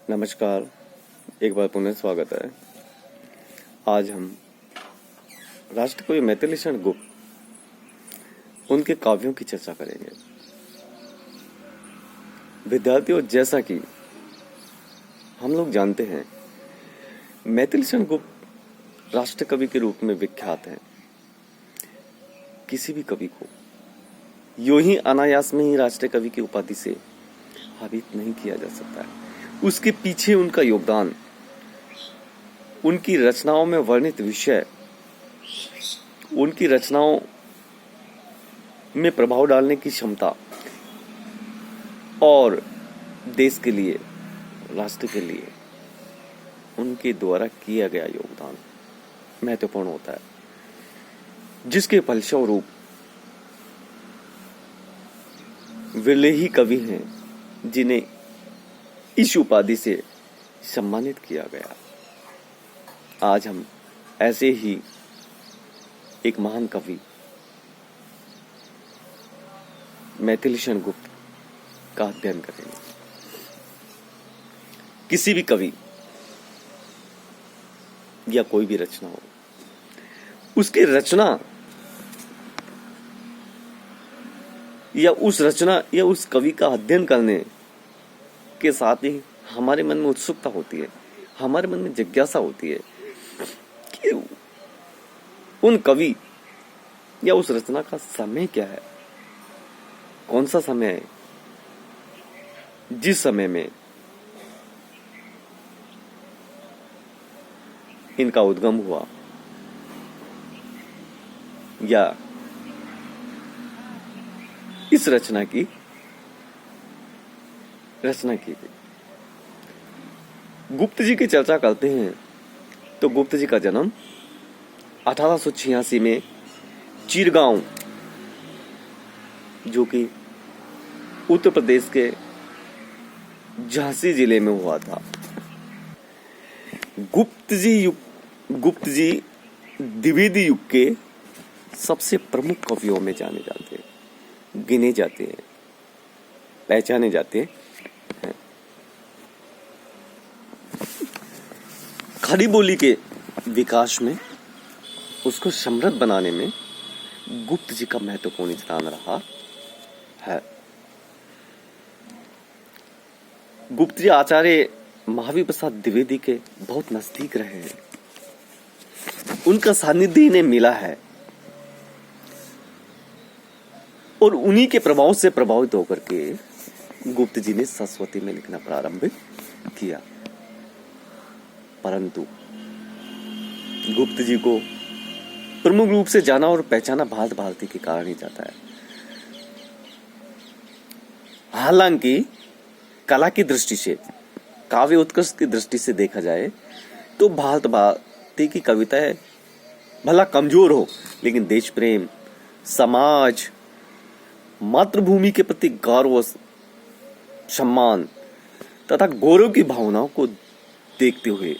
नमस्कार, एक बार पुनः स्वागत है। आज हम राष्ट्रकवि मैथिली शरण गुप्त उनके काव्यों की चर्चा करेंगे। विद्यार्थियों, जैसा कि हम लोग जानते हैं, मैथिली शरण गुप्त राष्ट्रकवि के रूप में विख्यात हैं। किसी भी कवि को यूं ही अनायास में ही राष्ट्रकवि की उपाधि से हावित नहीं किया जा सकता है। उसके पीछे उनका योगदान, उनकी रचनाओं में वर्णित विषय, उनकी रचनाओं में प्रभाव डालने की क्षमता और देश के लिए, राष्ट्र के लिए उनके द्वारा किया गया योगदान महत्वपूर्ण होता है, जिसके फलस्वरूप विरले ही कवि हैं जिन्हें इस उपाधि से सम्मानित किया गया। आज हम ऐसे ही एक महान कवि मैथिली शरण गुप्त का अध्ययन करेंगे। किसी भी कवि या कोई भी रचना हो, उसकी रचना या उस रचना या उस कवि का अध्ययन करने के साथ ही हमारे मन में उत्सुकता होती है, हमारे मन में जिज्ञासा होती है कि उन कवि या उस रचना का समय क्या है, कौन सा समय है जिस समय में इनका उद्गम हुआ या इस रचना की रचना की गई। गुप्त जी की चर्चा करते हैं तो गुप्त जी का जन्म 1886 में चिरगांव, जो कि उत्तर प्रदेश के झांसी जिले में हुआ था। गुप्त जी द्विवेदी युग के सबसे प्रमुख कवियों में जाने जाते हैं, गिने जाते हैं, पहचाने जाते हैं। खड़ी बोली के विकास में, उसको समृद्ध बनाने में गुप्त जी का महत्वपूर्ण स्थान रहा है। गुप्त जी आचार्य महावीर प्रसाद द्विवेदी के बहुत नजदीक रहे हैं, उनका सानिध्य इन्हें मिला है और उन्हीं के प्रभाव से प्रभावित होकर के गुप्त जी ने सरस्वती में लिखना प्रारंभ किया। परंतु गुप्त जी को प्रमुख रूप से जाना और पहचाना भारत भारती के कारण ही जाता है। हालांकि कला की दृष्टि से, काव्य उत्कर्ष की दृष्टि से देखा जाए तो भारत भारती की कविताएं भला कमजोर हो, लेकिन देश प्रेम, समाज, मातृभूमि के प्रति गौरव, सम्मान तथा गौरव की भावनाओं को देखते हुए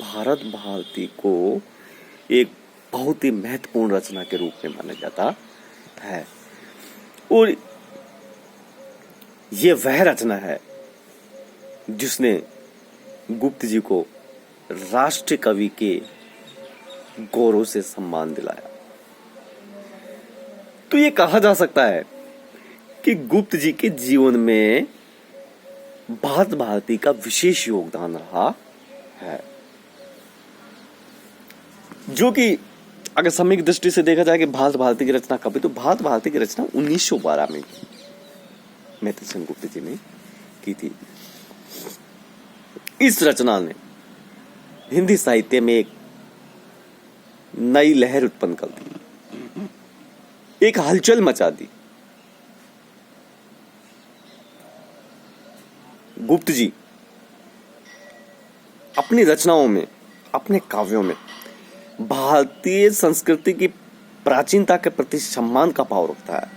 भारत भारती को एक बहुत ही महत्वपूर्ण रचना के रूप में माना जाता है। और ये वह रचना है जिसने गुप्त जी को राष्ट्र कवि के गौरव से सम्मान दिलाया। तो ये कहा जा सकता है कि गुप्त जी के जीवन में भारत भारती का विशेष योगदान रहा है, जो कि अगर समय की दृष्टि से देखा जाए कि भारत भारती की रचना कभी, तो भारत भारती की रचना 1912 में मैथिली शरण गुप्त जी ने की थी। इस रचना ने हिंदी साहित्य में एक नई लहर उत्पन्न कर दी, एक हलचल मचा दी। गुप्त जी अपनी रचनाओं में, अपने काव्यों में भारतीय संस्कृति की प्राचीनता के प्रति सम्मान का भाव रखता है।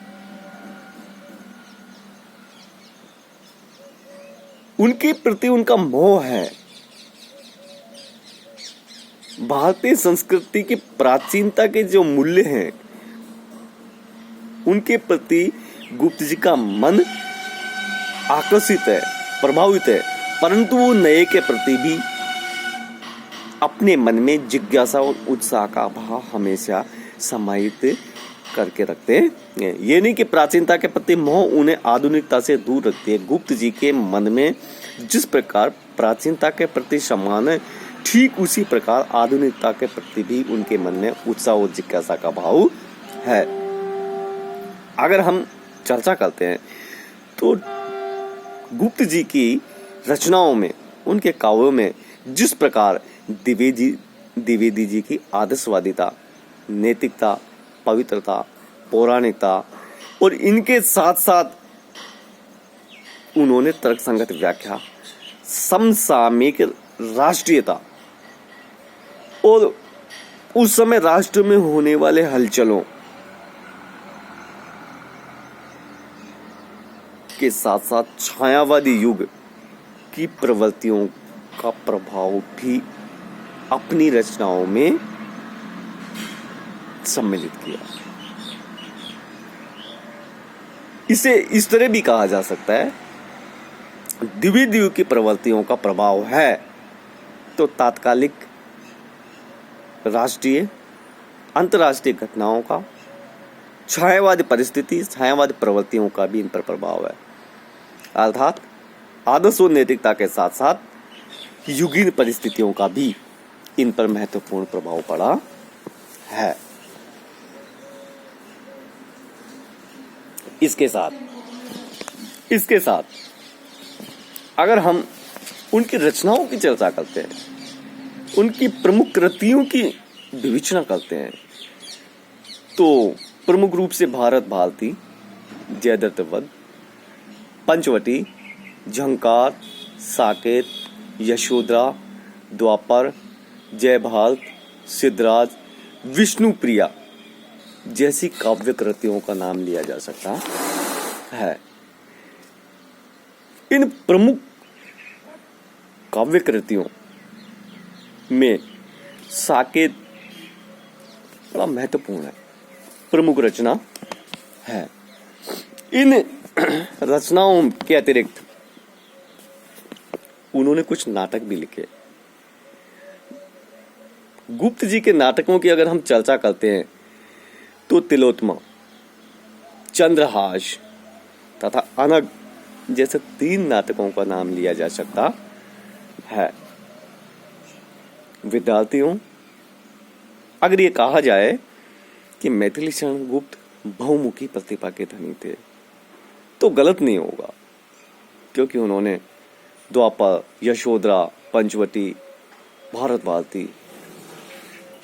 उनके प्रति उनका मोह है। भारतीय संस्कृति की प्राचीनता के जो मूल्य हैं, उनके प्रति गुप्त जी का मन आकर्षित है, प्रभावित है परंतु वो नए के प्रति भी अपने मन में जिज्ञासा और उत्साह का भाव हमेशा समाहित करके रखते हैं। ये नहीं कि प्राचीनता के प्रति मोह उन्हें आधुनिकता से दूर रखती है। गुप्त जी के मन में जिस प्रकार प्राचीनता के प्रति सम्मान है, ठीक उसी प्रकार आधुनिकता के प्रति भी उनके मन में उत्साह और जिज्ञासा का भाव है। अगर हम चर्चा करते हैं तो गुप्त जी की रचनाओं में, उनके काव्यों में जिस प्रकार द्विवेदी जी की आदर्शवादिता, नैतिकता, पवित्रता, पौराणिकता और इनके साथ साथ उन्होंने तर्कसंगत व्याख्या, समसामयिक राष्ट्रीयता और उस समय राष्ट्र में होने वाले हलचलों के साथ साथ छायावादी युग की प्रवृत्तियों का प्रभाव भी अपनी रचनाओं में सम्मिलित किया। इसे इस तरह भी कहा जा सकता है, द्विवेदी युग की प्रवृत्तियों का प्रभाव है तो तात्कालिक राष्ट्रीय अंतर्राष्ट्रीय घटनाओं का, छायावादी परिस्थिति, छायावादी प्रवृत्तियों का भी इन पर प्रभाव है। अर्थात आदर्श और नैतिकता के साथ साथ युगीन परिस्थितियों का भी इन पर महत्वपूर्ण प्रभाव पड़ा है। इसके साथ अगर हम उनकी रचनाओं की चर्चा करते हैं, उनकी प्रमुख कृतियों की विवेचना करते हैं, तो प्रमुख रूप से भारत भारती, जयद्रथ वध, पंचवटी, झंकार, साकेत, यशोधरा, द्वापर, जय भारत, सिद्धराज, विष्णुप्रिया जैसी काव्य कृतियों का नाम लिया जा सकता है। इन प्रमुख काव्य कृतियों में साकेत बड़ा महत्वपूर्ण है, प्रमुख रचना है। इन रचनाओं के अतिरिक्त उन्होंने कुछ नाटक भी लिखे। गुप्त जी के नाटकों की अगर हम चर्चा करते हैं तो तिलोत्तमा, चंद्रहास तथा अनग जैसे 3 नाटकों का नाम लिया जा सकता है। विद्यार्थियों, अगर ये कहा जाए कि मैथिली शरण गुप्त बहुमुखी प्रतिभा के धनी थे तो गलत नहीं होगा, क्योंकि उन्होंने द्वापर, यशोधरा, पंचवटी, भारत भारती,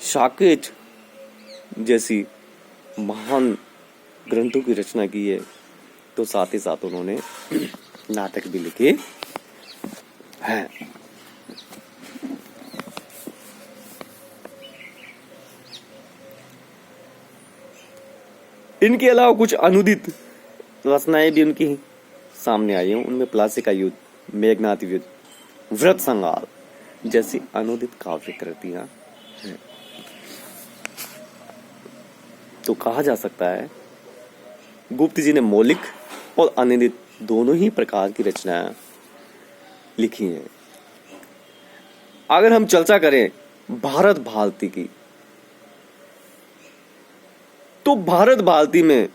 साकेत जैसी महान ग्रंथों की रचना की है, तो साथ ही साथ उन्होंने नाटक भी लिखे हैं। इनके अलावा कुछ अनुदित रचनाएं भी उनकी सामने आई हैं। उनमें प्लासी का युद्ध, मेघनाद युद्ध, व्रत संहार जैसी अनुदित काव्य कृतियां हैं। तो कहा जा सकता है गुप्त जी ने मौलिक और अनुदित दोनों ही प्रकार की रचनाएं लिखी हैं। अगर हम चर्चा करें भारत भारती की, तो भारत भारती में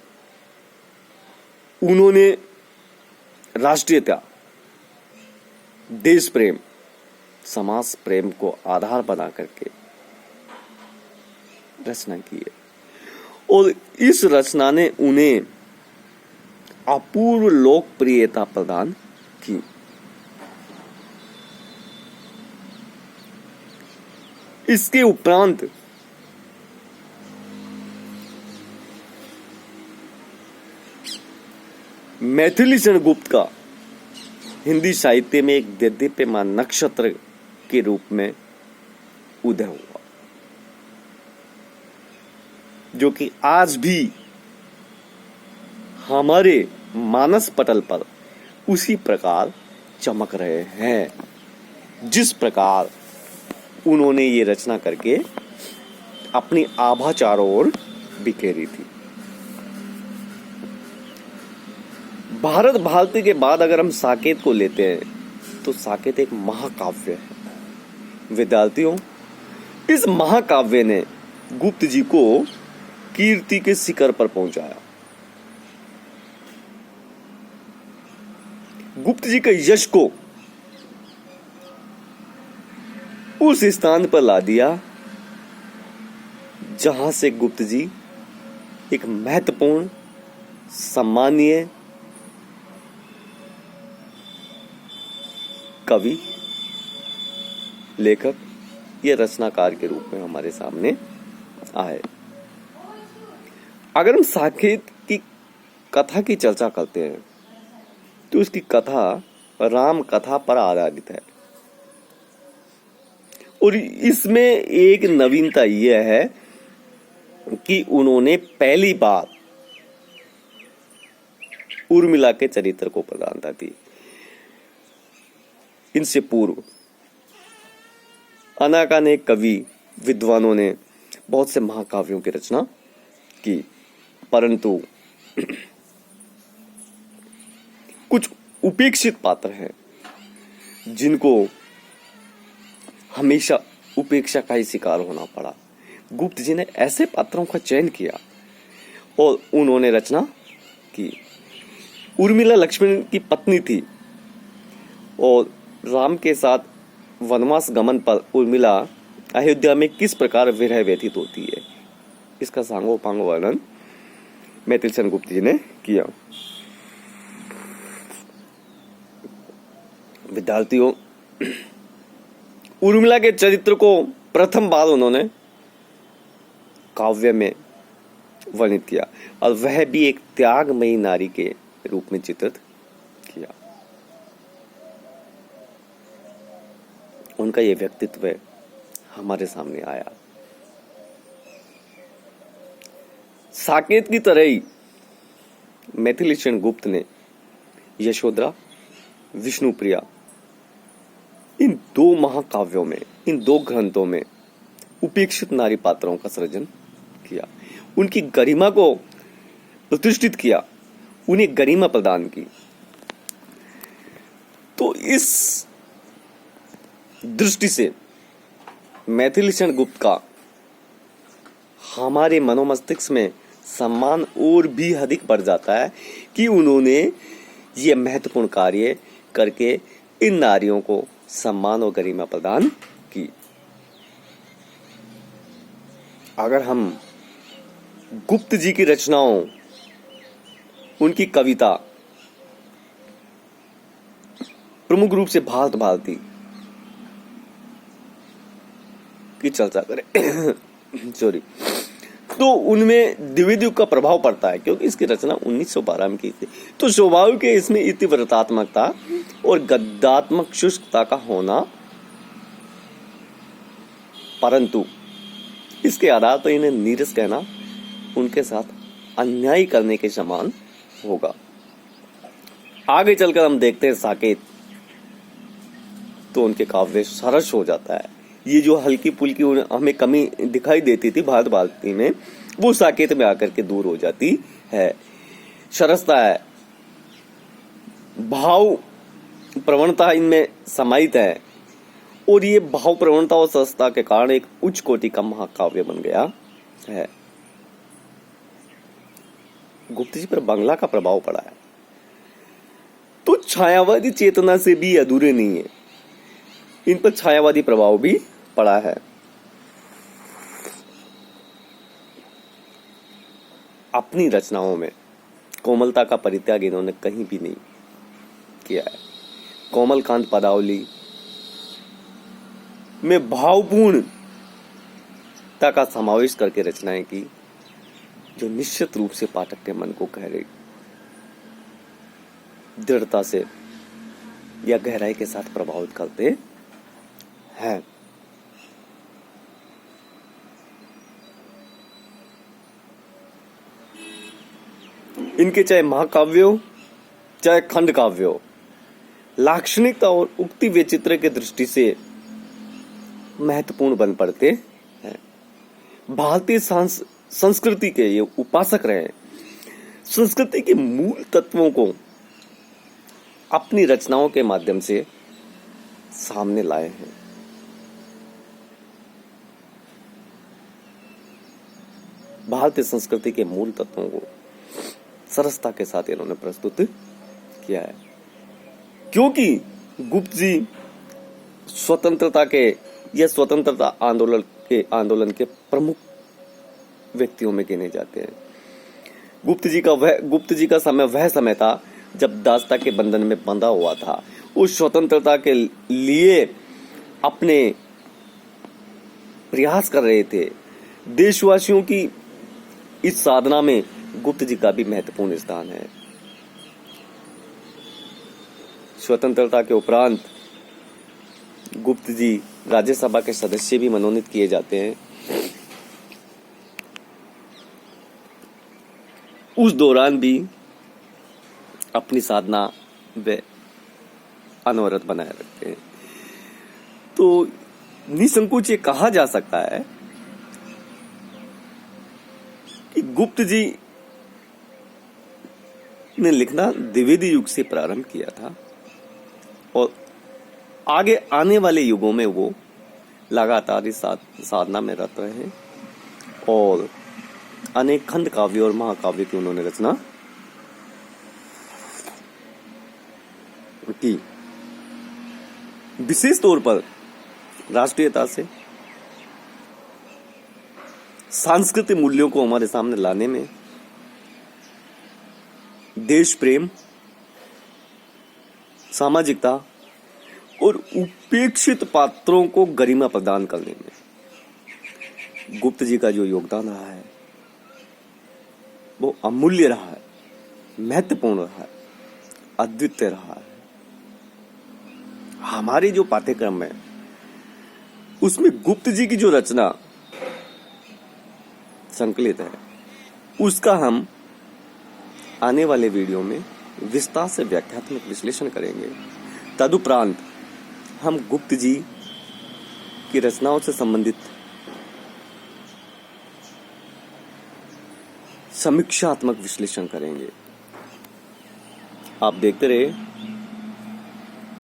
उन्होंने राष्ट्रीयता, देश प्रेम, समाज प्रेम को आधार बना करके रचना की है और इस रचना ने उन्हें अपूर्व लोकप्रियता प्रदान की। इसके उपरांत मैथिली शरण गुप्त का हिंदी साहित्य में एक देदीप्यमान नक्षत्र के रूप में उदय हुआ, जो कि आज भी हमारे मानस पटल पर उसी प्रकार चमक रहे हैं जिस प्रकार उन्होंने ये रचना करके अपनी आभा चारों ओर बिखेरी थी। भारत भारती के बाद अगर हम साकेत को लेते हैं तो साकेत एक महाकाव्य है। विद्यार्थियों, इस महाकाव्य ने गुप्त जी को कीर्ति के शिखर पर पहुंचाया। गुप्त जी के यश को उस स्थान पर ला दिया जहां से गुप्त जी एक महत्वपूर्ण, सम्मानीय कवि, लेखक या रचनाकार के रूप में हमारे सामने आए। अगर हम साकेत की कथा की चर्चा करते हैं तो उसकी कथा राम कथा पर आधारित है और इसमें एक नवीनता यह है कि उन्होंने पहली बार उर्मिला के चरित्र को प्रधानता दी। इनसे पूर्व अनेक कवि विद्वानों ने बहुत से महाकाव्यों की रचना की, परंतु कुछ उपेक्षित पात्र हैं जिनको हमेशा उपेक्षा का ही शिकार होना पड़ा। गुप्त जी ने ऐसे पात्रों का चयन किया और उन्होंने रचना की। उर्मिला लक्ष्मण की पत्नी थी और राम के साथ वनवास गमन पर उर्मिला अयोध्या में किस प्रकार विरह व्यतीत होती है, इसका सांगोपांग वर्णन मैथिल चंद्र गुप्त जी ने किया। विद्यार्थियों, उर्मिला के चरित्र को प्रथम बार उन्होंने काव्य में वर्णित किया और वह भी एक त्यागमयी नारी के रूप में चित्रित किया। उनका यह व्यक्तित्व हमारे सामने आया। साकेत की तरह ही मैथिलीचरण गुप्त ने यशोधरा, विष्णुप्रिया, इन दो महाकाव्यों में, इन दो ग्रंथों में उपेक्षित नारी पात्रों का सृजन किया, उनकी गरिमा को प्रतिष्ठित किया, उन्हें गरिमा प्रदान की। तो इस दृष्टि से मैथिलीचरण गुप्त का हमारे मनोमस्तिष्क में सम्मान और भी अधिक बढ़ जाता है कि उन्होंने ये महत्वपूर्ण कार्य करके इन नारियों को सम्मान और गरिमा प्रदान की। अगर हम गुप्त जी की रचनाओं, उनकी कविता, प्रमुख रूप से भारत भारती की चर्चा करें सॉरी, तो उनमें द्विवेद युग का प्रभाव पड़ता है क्योंकि इसकी रचना 1912 में की थी। तो स्वभाव के इसमें इतिव्रतात्मकता और गद्यात्मक शुष्कता का होना, परंतु इसके आधार पर इन्हें नीरस कहना उनके साथ अन्याय करने के समान होगा। आगे चलकर हम देखते हैं साकेत, तो उनके काव्य सरस हो जाता है। ये जो हल्की पुल्की हमें कमी दिखाई देती थी भारत भारती में, वो साकेत में आकर के दूर हो जाती है। सरसता है, भाव प्रवणता इनमें समाहित है और ये भाव प्रवणता और सरसता के कारण एक उच्च कोटि का महाकाव्य बन गया है। गुप्त जी पर बांग्ला का प्रभाव पड़ा है तो छायावादी चेतना से भी अधूरे नहीं है, इन पर छायावादी प्रभाव भी पड़ा है। अपनी रचनाओं में कोमलता का परित्याग इन्होंने कहीं भी नहीं किया है। कोमलकांत पदावली में भावपूर्णता का समावेश करके रचनाएं की जो निश्चित रूप से पाठक के मन को गहरे दृढ़ता से या गहराई के साथ प्रभावित करते हैं। इनके चाहे महाकाव्य हो चाहे खंड काव्य हो, लाक्षणिकता और उक्ति वैचित्र्य की दृष्टि से महत्वपूर्ण बन पड़ते हैं। भारतीय संस्कृति के ये उपासक रहे। संस्कृति के मूल तत्वों को अपनी रचनाओं के माध्यम से सामने लाए हैं। भारतीय संस्कृति के मूल तत्वों को सरसता के साथ इन्होंने प्रस्तुत किया है, क्योंकि गुप्त जी स्वतंत्रता के या स्वतंत्रता आंदोलन के प्रमुख व्यक्तियों में गिने जाते हैं। गुप्त जी का समय वह समय था जब दासता के बंधन में बंधा हुआ था। उस स्वतंत्रता के लिए अपने प्रयास कर रहे थे। देशवासियों की इस साधना में गुप्त जी का भी महत्वपूर्ण स्थान है। स्वतंत्रता के उपरांत गुप्त जी राज्यसभा के सदस्य भी मनोनीत किए जाते हैं। उस दौरान भी अपनी साधना वे अनवरत बनाए रखते हैं। तो निसंकोच ये कहा जा सकता है कि गुप्त जी ने लिखना द्विवेदी युग से प्रारंभ किया था और आगे आने वाले युगों में वो लगातार इस साधना में रत रहे और अनेक खंड काव्य और महाकाव्य की उन्होंने रचना की। विशेष तौर पर राष्ट्रीयता से सांस्कृतिक मूल्यों को हमारे सामने लाने में, देश प्रेम, सामाजिकता और उपेक्षित पात्रों को गरिमा प्रदान करने में गुप्त जी का जो योगदान रहा है वो अमूल्य रहा है, महत्वपूर्ण रहा है, अद्वितीय रहा है। हमारे जो पाठ्यक्रम है उसमें गुप्त जी की जो रचना संकलित है उसका हम आने वाले वीडियो में विस्तार से व्याख्यात्मक विश्लेषण करेंगे। तदुपरांत हम गुप्त जी की रचनाओं से संबंधित समीक्षात्मक विश्लेषण करेंगे। आप देखते रहे